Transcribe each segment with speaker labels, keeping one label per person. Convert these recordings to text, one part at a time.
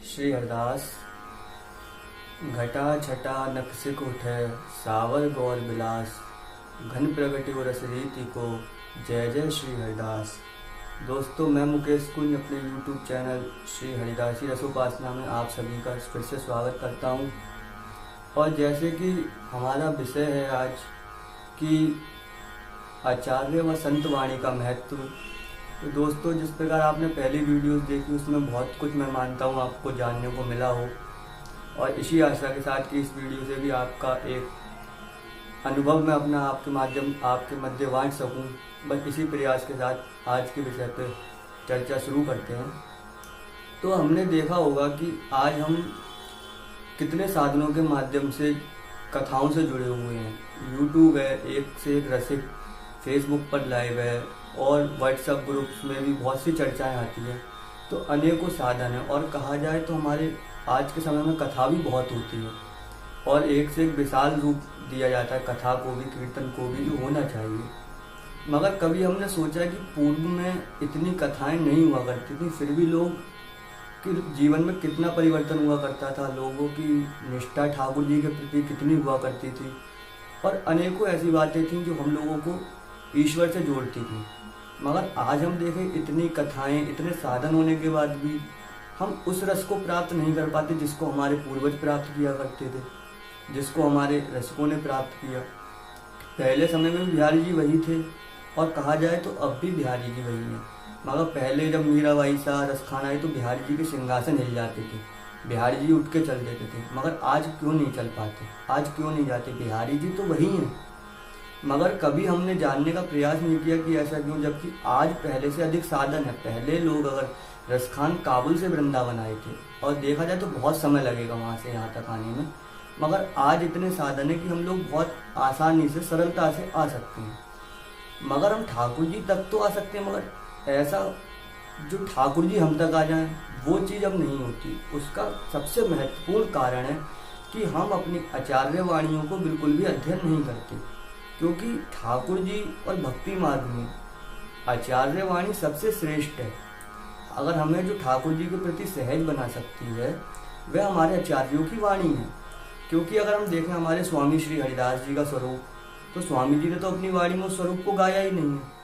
Speaker 1: श्री हरदास। घटा छटा नक्सिक उठे सावर गौर बिलास, घन प्रगटियो रस रीति को जय जय श्री हरिदास। दोस्तों, मैं मुकेश कुंज अपने YouTube चैनल श्री हरिदासी रसोपासना में आप सभी का फिर से स्वागत करता हूं। और जैसे कि हमारा विषय है आज कि आचार्य व संत वाणी का महत्व, तो दोस्तों जिस प्रकार आपने पहली वीडियोस देखी उसमें बहुत कुछ मैं मानता हूँ आपको जानने को मिला हो, और इसी आशा के साथ कि इस वीडियो से भी आपका एक अनुभव मैं अपना आपके मध्य बांट सकूं, बस इसी प्रयास के साथ आज के विषय पर चर्चा शुरू करते हैं। तो हमने देखा होगा कि आज हम कितने साधनों के माध्यम से कथाओं से जुड़े हुए हैं। यूट्यूब है, एक से एक रसिक, फेसबुक पर लाइव है और व्हाट्सएप ग्रुप्स में भी बहुत सी चर्चाएं आती हैं। तो अनेकों साधन हैं, और कहा जाए तो हमारे आज के समय में कथा भी बहुत होती है और एक से एक विशाल रूप दिया जाता है कथा को भी, कीर्तन को भी, जो होना चाहिए। मगर कभी हमने सोचा कि पूर्व में इतनी कथाएं नहीं हुआ करती थी, फिर भी लोग के जीवन में कितना परिवर्तन हुआ करता था, लोगों की निष्ठा ठाकुर जी के प्रति कितनी हुआ करती थी, और अनेकों ऐसी बातें थीं जो हम लोगों को ईश्वर से जोड़ती थी। मगर आज हम देखें, इतनी कथाएं, इतने साधन होने के बाद भी हम उस रस को प्राप्त नहीं कर पाते जिसको हमारे पूर्वज प्राप्त किया करते थे, जिसको हमारे रसिकों ने प्राप्त किया। पहले समय में बिहारी जी वही थे, और कहा जाए तो अब भी बिहारी जी वही हैं। मगर पहले जब मीराबाई सा रस खाना आए तो बिहारी जी के सिंहासन हिल जाते थे, बिहारी जी उठ के चल देते थे। मगर आज क्यों नहीं चल पाते, आज क्यों नहीं जाते? बिहारी जी तो वही हैं, मगर कभी हमने जानने का प्रयास नहीं किया कि ऐसा क्यों, जबकि आज पहले से अधिक साधन है। पहले लोग अगर रसखान काबुल से वृंदावन आए थे, और देखा जाए तो बहुत समय लगेगा वहाँ से यहाँ तक आने में, मगर आज इतने साधन है कि हम लोग बहुत आसानी से, सरलता से आ सकते हैं। मगर हम ठाकुर जी तक तो आ सकते हैं, मगर ऐसा जो ठाकुर जी हम तक आ जाएं वो चीज़ अब नहीं होती। उसका सबसे महत्वपूर्ण कारण है कि हम अपनी आचार्य वाणियों को बिल्कुल भी अध्ययन नहीं करते, क्योंकि ठाकुर जी और भक्ति मार्ग में आचार्य वाणी सबसे श्रेष्ठ है। अगर हमें जो ठाकुर जी के प्रति सहज बना सकती है वह हमारे आचार्यों की वाणी है। क्योंकि अगर हम देखें हमारे स्वामी श्री हरिदास जी का स्वरूप, तो स्वामी जी ने तो अपनी वाणी में उस स्वरूप को गाया ही नहीं है।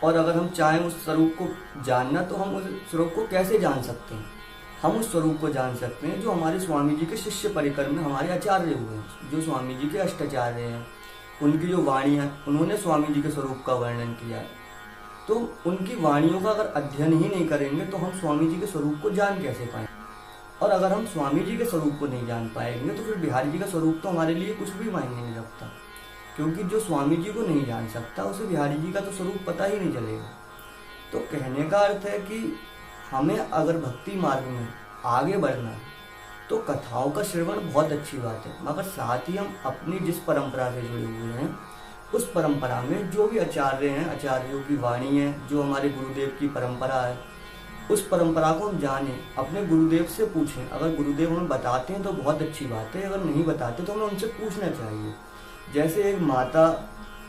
Speaker 1: और अगर हम चाहें उस स्वरूप को जानना, तो हम उस स्वरूप को कैसे जान सकते हैं? हम उस स्वरूप को जान सकते हैं जो हमारे स्वामी जी के शिष्य परिकर में हमारे आचार्य हुए हैं, जो स्वामी जी के अष्टाचार्य हैं। उनकी जो वाणी है, उन्होंने स्वामी जी के स्वरूप का वर्णन किया है। तो उनकी वाणियों का अगर अध्ययन ही नहीं करेंगे तो हम स्वामी जी के स्वरूप को जान कैसे पाएंगे? और अगर हम स्वामी जी के स्वरूप को नहीं जान पाएंगे तो फिर बिहारी जी का स्वरूप तो हमारे लिए कुछ भी मायने नहीं रखता, क्योंकि जो स्वामी जी को नहीं जान सकता उसे बिहारी जी का तो स्वरूप पता ही नहीं चलेगा। तो कहने का अर्थ है कि हमें अगर भक्ति मार्ग में आगे बढ़ना है तो कथाओं का श्रवण बहुत अच्छी बात है, मगर साथ ही हम अपनी जिस परंपरा से जुड़े हुए हैं उस परंपरा में जो भी आचार्य हैं, आचार्यों की वाणी है, जो हमारे गुरुदेव की परंपरा है, उस परंपरा को हम जानें, अपने गुरुदेव से पूछें। अगर गुरुदेव हमें बताते हैं तो बहुत अच्छी बात है, अगर नहीं बताते तो हमें उनसे पूछना चाहिए। जैसे एक माता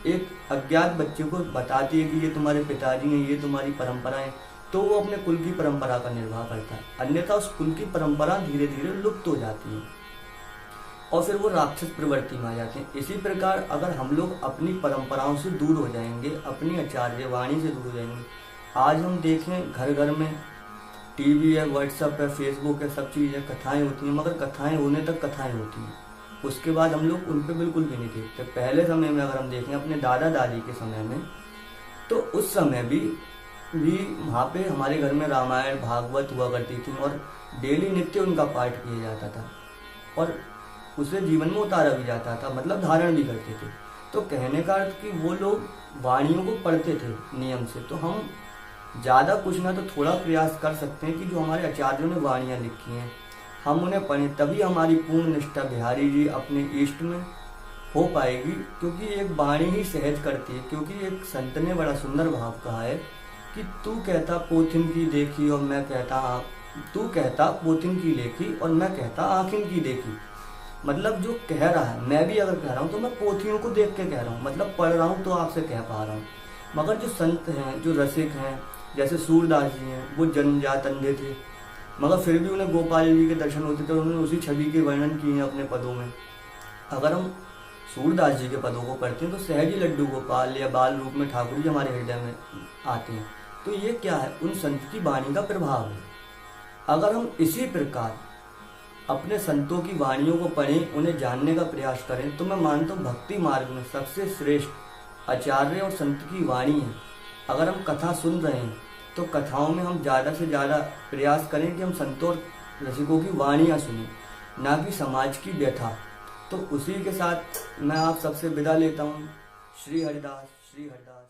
Speaker 1: एक अज्ञात बच्चे को बताती है कि ये तुम्हारे पिताजी हैं, ये तुम्हारी परंपरा है, तो वो अपने कुल की परंपरा का निर्वाह करता है। अन्यथा उस कुल की परंपरा धीरे धीरे लुप्त हो जाती है और फिर वो राक्षस प्रवृत्ति में आ जाते हैं। इसी प्रकार अगर हम लोग अपनी परंपराओं से दूर हो जाएंगे, अपनी आचार्य वाणी से दूर हो जाएंगे। आज हम देखें घर घर में टीवी है, व्हाट्सएप है, फेसबुक है, सब चीज़ें, कथाएं होती हैं, मगर कथाएं होने तक कथाएं होती हैं, उसके बाद हम लोग उन पर बिल्कुल भी नहीं देखते। पहले समय में अगर हम देखें अपने दादा दादी के समय में, तो उस समय भी वहाँ पे हमारे घर में रामायण भागवत हुआ करती थी और डेली नित्य उनका पाठ किया जाता था और उसे जीवन में उतारा भी जाता था, मतलब धारण भी करते थे। तो कहने का अर्थ कि वो लोग वाणियों को पढ़ते थे नियम से। तो हम ज़्यादा कुछ ना तो थोड़ा प्रयास कर सकते हैं कि जो हमारे आचार्यों ने वाणियाँ लिखी हैं हम उन्हें पढ़ें, तभी हमारी पूर्ण निष्ठा बिहारी जी अपने इष्ट में हो पाएगी। क्योंकि एक वाणी ही सहज करती है। क्योंकि एक संत ने बड़ा सुंदर भाव कहा है कि तू कहता पोथिन की देखी और मैं कहता तू कहता पोथिन की लेखी और मैं कहता आँखिन की देखी। मतलब जो कह रहा है, मैं भी अगर कह रहा हूँ तो मैं पोथियों को देख के कह रहा हूँ, मतलब पढ़ रहा हूँ तो आपसे कह पा रहा हूँ। मगर जो संत हैं, जो रसिक हैं, जैसे सूरदास जी हैं, वो जन्मजात अंधे थे, मगर फिर भी उन्हें गोपाल जी के दर्शन होते थे, उन्होंने उसी छवि के वर्णन किए हैं अपने पदों में। अगर हम सूरदास जी के पदों को पढ़ते हैं तो सहज ही लड्डू गोपाल या बाल रूप में ठाकुर जी हमारे हृदय में आते हैं। तो ये क्या है? उन संत की वाणी का प्रभाव है। अगर हम इसी प्रकार अपने संतों की वाणियों को पढ़ें, उन्हें जानने का प्रयास करें, तो मैं मानता हूँ भक्ति मार्ग में सबसे श्रेष्ठ आचार्य और संत की वाणी है। अगर हम कथा सुन रहे हैं तो कथाओं में हम ज़्यादा से ज़्यादा प्रयास करें कि हम संतों और रसिकों की वाणियाँ सुनें, ना कि समाज की व्यथा। तो उसी के साथ मैं आप सबसे विदा लेता हूँ। श्री हरिदास, श्री हरिदास।